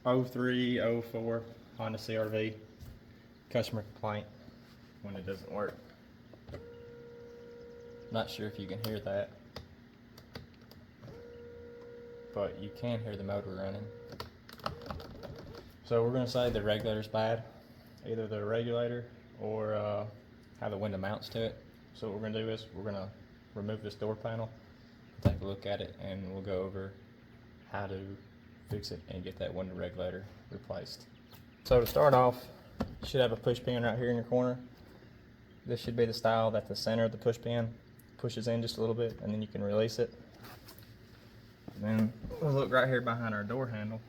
03, 04 Honda CRV. Customer complaint when it doesn't work. Not sure if you can hear that, but you can hear the motor running. So we're going to say the regulator's bad, either the regulator or how the window mounts to it. So what we're going to do is we're going to remove this door panel, take a look at it, and we'll go over how to fix it and get that window regulator replaced. So to start off, you should have a push pin right here in your corner. This should be the style that the center of the push pin pushes in just a little bit, and then you can release it. And then we'll look right here behind our door handle,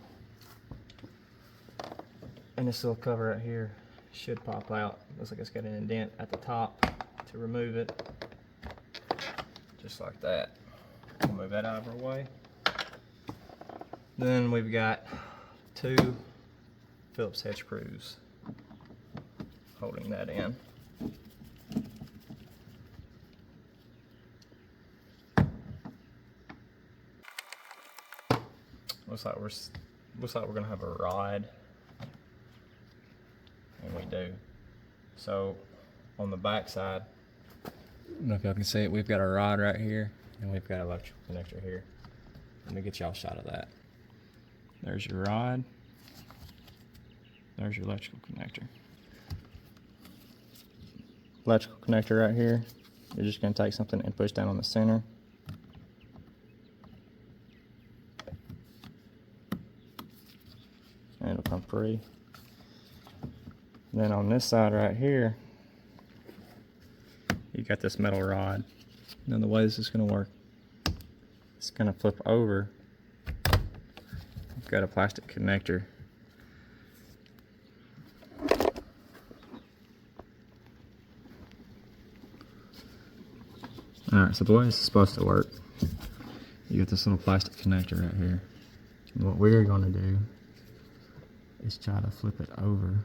and this little cover right here should pop out. Looks like it's got an indent at the top to remove it, just like that. We'll move that out of our way. Then we've got two Phillips head screws holding that in. Looks like we're gonna have a rod, and we do. So on the back side, I don't know if y'all can see it, we've got a rod right here, and we've got an electrical connector here. Let me get y'all a shot of that. There's your rod. There's your electrical connector. Electrical connector right here. You're just gonna take something and push down on the center. And it'll come free. Then on this side right here, you got this metal rod. Now the way this is gonna work, it's gonna flip over. You've got a plastic connector. Alright, so the way this is supposed to work, you get this little plastic connector right here. And what we're gonna do is try to flip it over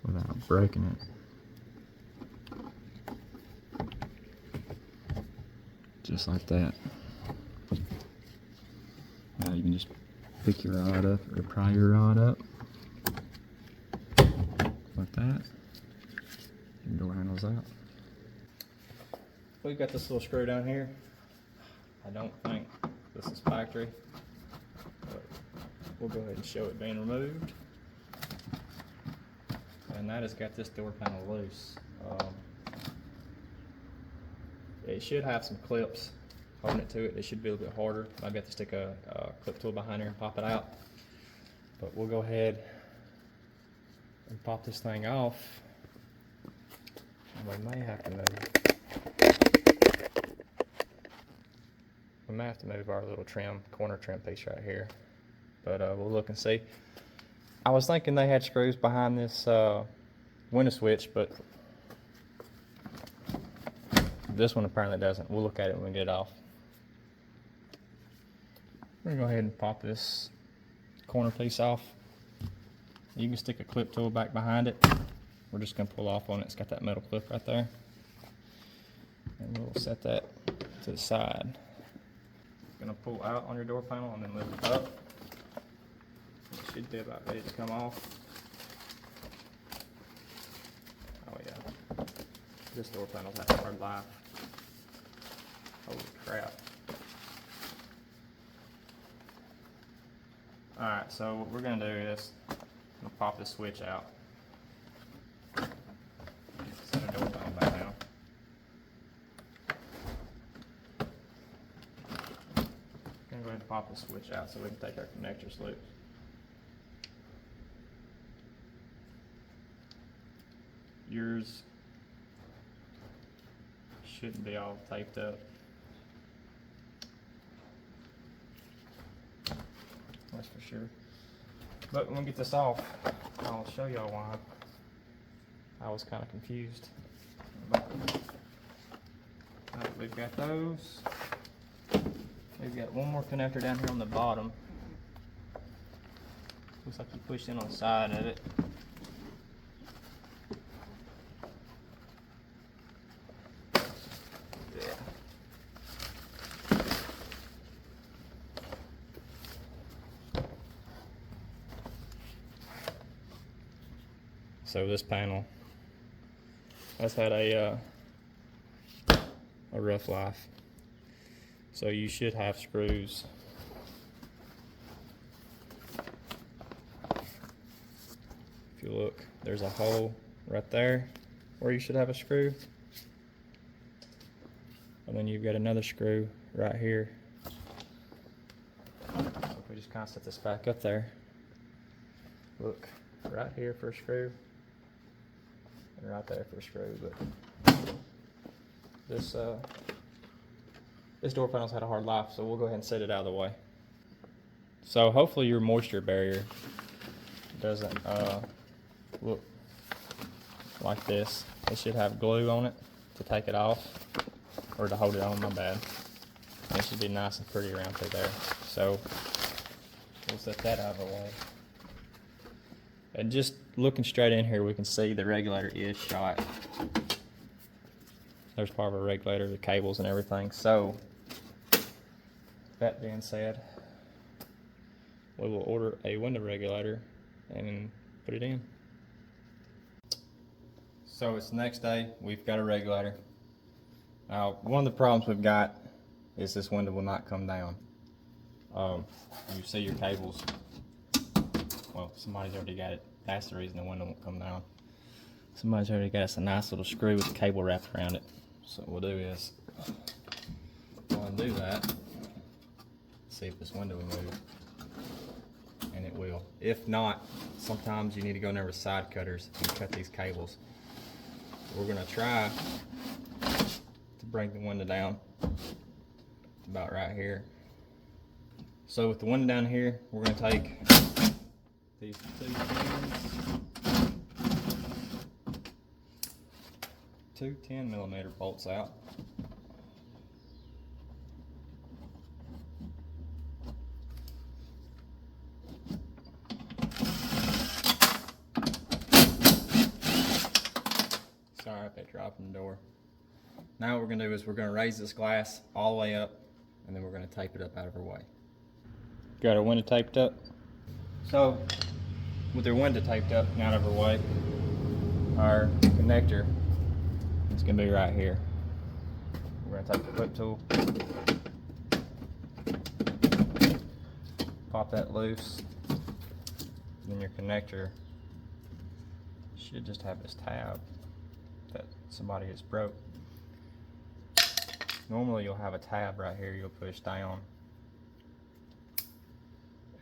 without breaking it. Just like that. Now you can just pick your rod up or pry your rod up like that. Your door handle's out. We've got this little screw down here. I don't think this is factory, but we'll go ahead and show it being removed. And that has got this door panel loose. It should have some clips holding it to it. It should be a little bit harder. Maybe have to stick a clip tool behind there and pop it out. But we'll go ahead and pop this thing off. And we may have to move our little corner trim piece right here. But we'll look and see. I was thinking they had screws behind this window switch, but this one apparently doesn't. We'll look at it when we get it off. We're gonna go ahead and pop this corner piece off. You can stick a clip tool back behind it. We're just gonna pull off on it. It's got that metal clip right there. And we'll set that to the side. Gonna pull out on your door panel and then lift it up. It should be about ready to come off. Oh yeah. This door panel's had a hard life. Holy crap. Alright, so what we're gonna do is I'm gonna pop this switch out. Set the door panel back down. I'm gonna go ahead and pop the switch out so we can take our connectors loose. Yours shouldn't be all taped up. That's for sure. But when we get this off, I'll show y'all why I was kind of confused. We've got those. We've got one more connector down here on the bottom. Looks like you pushed in on the side of it. So this panel has had a rough life. So you should have screws. If you look, there's a hole right there where you should have a screw. And then you've got another screw right here. If we just kind of set this back up there, look, right here for a screw, and right there for a screw. But this door panel's had a hard life, so we'll go ahead and set it out of the way. So hopefully your moisture barrier doesn't look like this. It should have glue on it to take it off, or to hold it on, my bad. And it should be nice and pretty around through there. So we'll set that out of the way. And just looking straight in here, we can see the regulator is shot. There's part of a regulator, the cables and everything. So that being said, we will order a window regulator and put it in. So it's the next day, we've got a regulator. Now, one of the problems we've got is this window will not come down. You see your cables. Well, somebody's already got it. That's the reason the window won't come down. Somebody's already got us a nice little screw with the cable wrapped around it. So what we'll do is, go and do that. See if this window will move. And it will. If not, sometimes you need to go in there with side cutters and cut these cables. We're gonna try to bring the window down about right here. So with the window down here, we're gonna take these two 10mm bolts out. Sorry if they drop in the door. Now what we're going to do is we're going to raise this glass all the way up, and then we're going to tape it up out of our way. Got our window taped up. So with our window taped up and out of our way, our connector is going to be right here. We're going to take the flip tool, pop that loose, and then your connector should just have this tab that somebody has broke. Normally you'll have a tab right here you'll push down.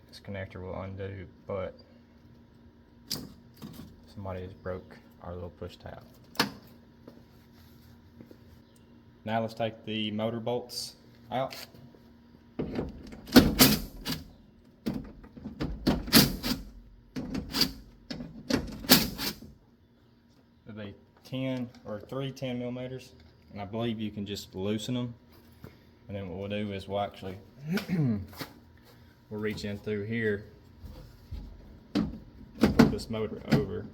This connector will undo, but somebody has broke our little push tab. Now let's take the motor bolts out. It'll be 10 or 3 10mm, and I believe you can just loosen them. And then what we'll do is we'll actually we'll reach in through here and pull this motor over.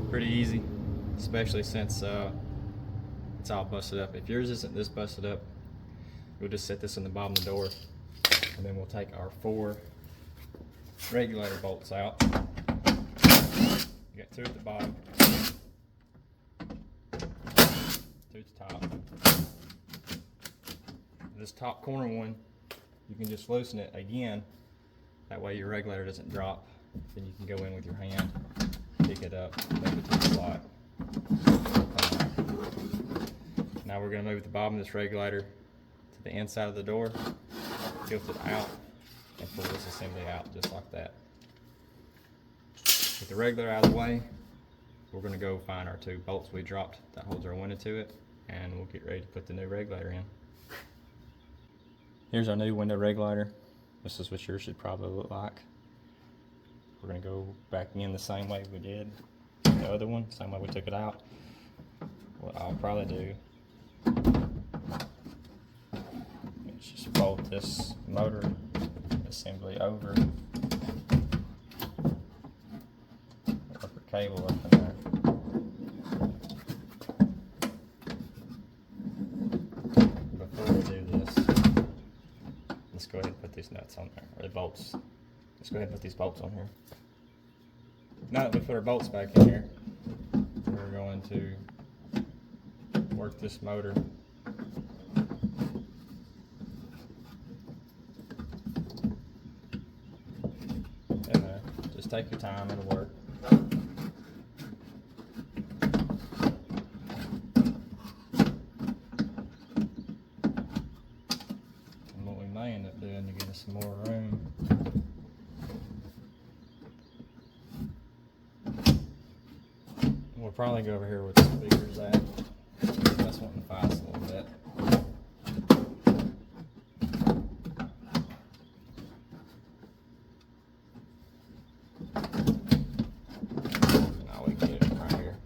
Pretty easy, especially since it's all busted up. If yours isn't this busted up, we'll just set this in the bottom of the door, and then we'll take our 4 regulator bolts out. You got 2 at the bottom, 2 at the top. This top corner one, you can just loosen it again. That way your regulator doesn't drop. Then you can go in with your hand, pick it up, move it to the slot. Now we're going to move the bottom of this regulator to the inside of the door, tilt it out, and pull this assembly out just like that. With the regulator out of the way, we're going to go find our 2 bolts we dropped that holds our window to it, and we'll get ready to put the new regulator in. Here's our new window regulator. This is what yours should probably look like. We're going to go back in the same way we did the other one, same way we took it out. What I'll probably do is just fold this motor assembly over, upper cable up in there. Before we do this just go ahead and put these nuts on there, or the bolts. Let's go ahead and put these bolts on here. Now that we put our bolts back in here, we're going to work this motor. In there. Just take your time, it'll work. And what we may end up doing to get us some more room, we'll probably go over here with the speakers at. That's wanting to fight us a little bit. Now we get it right here.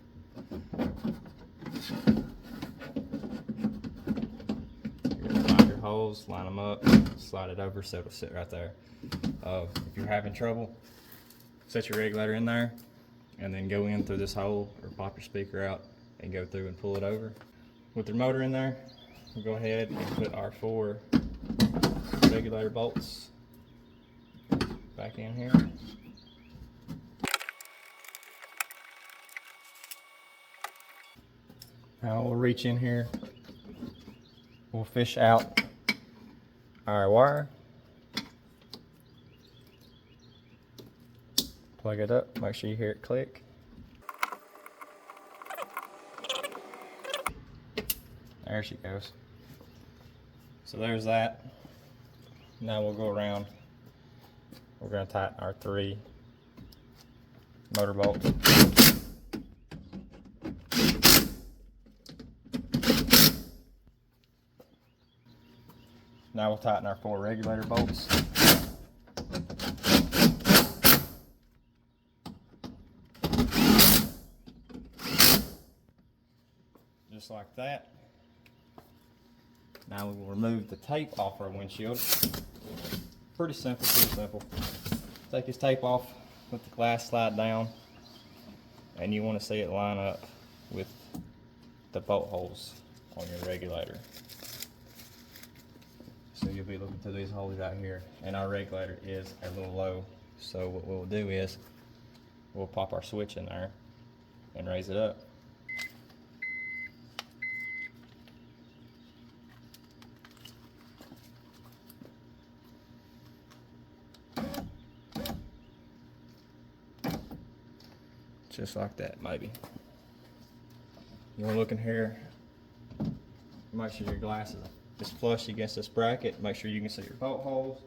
You're gonna find your holes, line them up, slide it over so it'll sit right there. If you're having trouble, set your regulator in there, and then go in through this hole or pop your speaker out and go through and pull it over. With the motor in there, we'll go ahead and put our 4 regulator bolts back in here. Now we'll reach in here, we'll fish out our wire, plug it up, make sure you hear it click. There she goes. So there's that. Now we'll go around. We're going to tighten our 3 motor bolts. Now we'll tighten our 4 regulator bolts. Just like that. Now we will remove the tape off our windshield. Pretty simple, pretty simple. Take this tape off, let the glass slide down, and you want to see it line up with the bolt holes on your regulator. So you'll be looking through these holes right here, and our regulator is a little low. So what we'll do is we'll pop our switch in there and raise it up. Just like that, maybe. You want to look in here, make sure your glass is flush against this bracket, make sure you can see your bolt holes,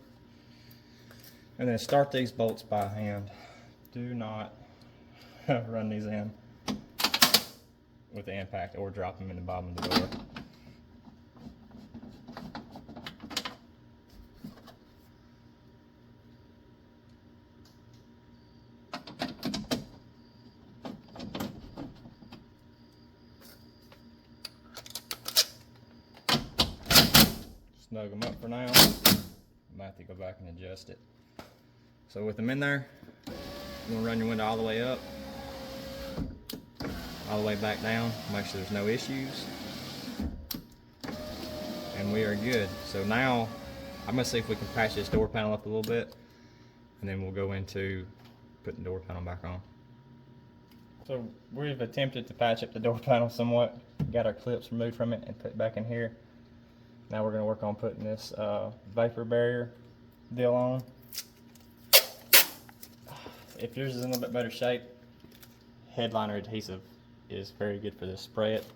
and then start these bolts by hand. Do not run these in with the impact or drop them in the bottom of the door. Snug them up for now. Might have to go back and adjust it. So with them in there, you're going to run your window all the way up, all the way back down, make sure there's no issues. And we are good. So now I'm going to see if we can patch this door panel up a little bit, and then we'll go into putting the door panel back on. So we've attempted to patch up the door panel somewhat, got our clips removed from it and put it back in here. Now we're going to work on putting this vapor barrier deal on. If yours is in a little bit better shape, headliner adhesive is very good for this. Spray it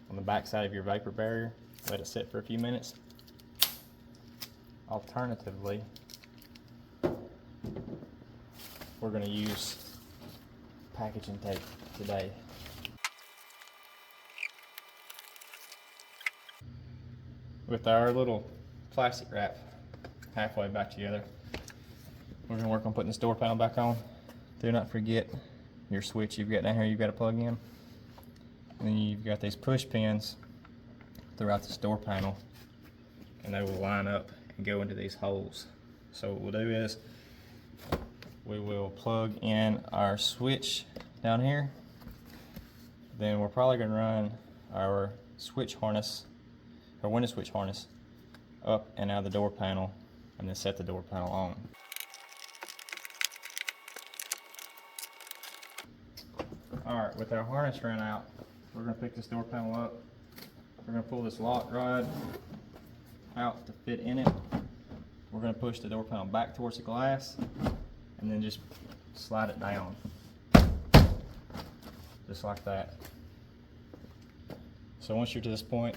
on the back side of your vapor barrier, let it sit for a few minutes. Alternatively, we're going to use packaging tape today. With our little plastic wrap halfway back together, we're going to work on putting this door panel back on. Do not forget your switch you've got down here you've got to plug in. And then you've got these push pins throughout this door panel, and they will line up and go into these holes. So what we'll do is we will plug in our switch down here. Then we're probably going to run our switch harness, our window switch harness, up and out of the door panel and then set the door panel on. Alright, with our harness ran out, we're going to pick this door panel up. We're going to pull this lock rod out to fit in it. We're going to push the door panel back towards the glass and then just slide it down. Just like that. So once you're to this point,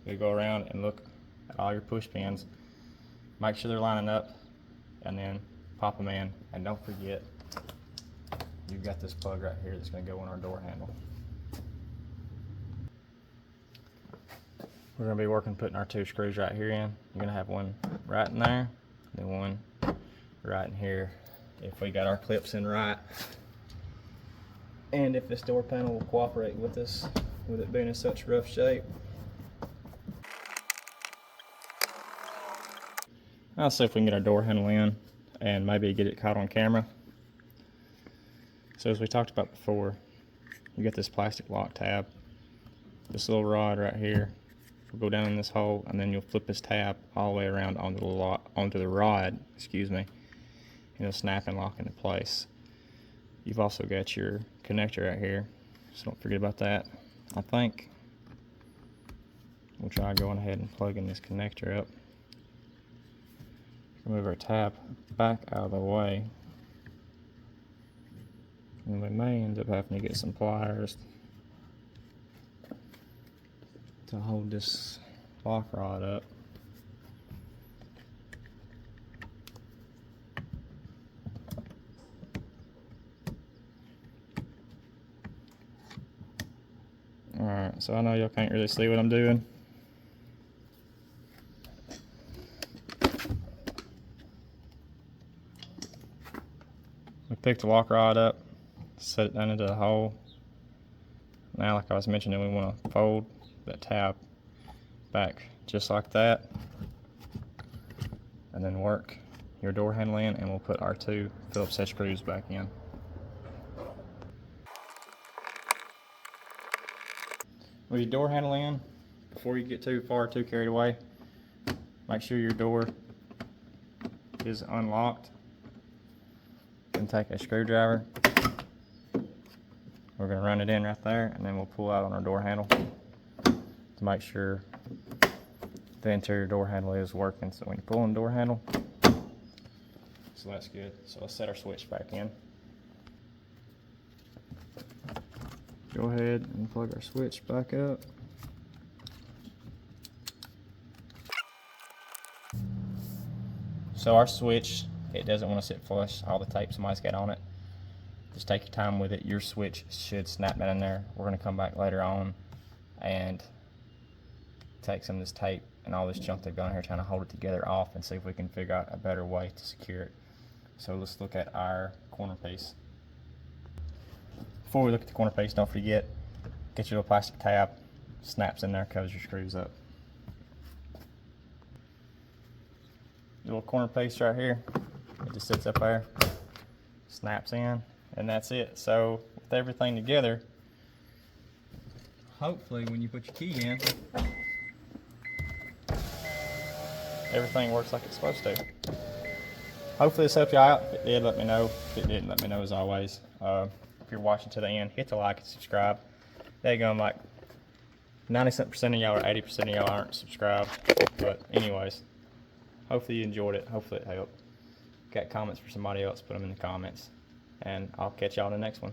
you go around and look at all your push pins. Make sure they're lining up and then pop them in. And don't forget, you've got this plug right here that's going to go in our door handle. We're going to be working putting our 2 screws right here in. You're going to have one right in there, then one right in here. If we got our clips in right, and if this door panel will cooperate with us, with it being in such rough shape. I'll see if we can get our door handle in and maybe get it caught on camera. So as we talked about before, you got this plastic lock tab. This little rod right here will go down in this hole, and then you'll flip this tab all the way around onto the rod, excuse me, and it'll snap and lock into place. You've also got your connector right here, so don't forget about that. I think we'll try going ahead and plugging this connector up. Move our tab back out of the way, and we may end up having to get some pliers to hold this lock rod up. Alright, so I know y'all can't really see what I'm doing. We picked the lock rod up, set it down into the hole. Now, like I was mentioning, we want to fold that tab back just like that, and then work your door handle in, and we'll put our 2 Phillips head screws back in. With your door handle in, before you get too carried away, make sure your door is unlocked. Then take a screwdriver. We're going to run it in right there, and then we'll pull out on our door handle to make sure the interior door handle is working. So when you pull on the door handle, so that's good. So let's set our switch back in. Go ahead and plug our switch back up. So our switch, it doesn't want to sit flush. All the tape somebody's got on it. Just take your time with it. Your switch should snap down in there. We're going to come back later on and take some of this tape and all this junk they've got in here trying to hold it together off and see if we can figure out a better way to secure it. So let's look at our corner piece. Before we look at the corner piece, don't forget, get your little plastic tab, snaps in there, covers your screws up. Little corner piece right here, it just sits up there, snaps in, and that's it. So with everything together, hopefully when you put your key in, everything works like it's supposed to. Hopefully this helped you out. If it did, let me know. If it didn't, let me know as always. If you're watching to the end, hit the like and subscribe. There you go, like 90% of y'all or 80% of y'all aren't subscribed. But anyways, hopefully you enjoyed it. Hopefully it helped. Got comments for somebody else, put them in the comments. And I'll catch y'all in the next one.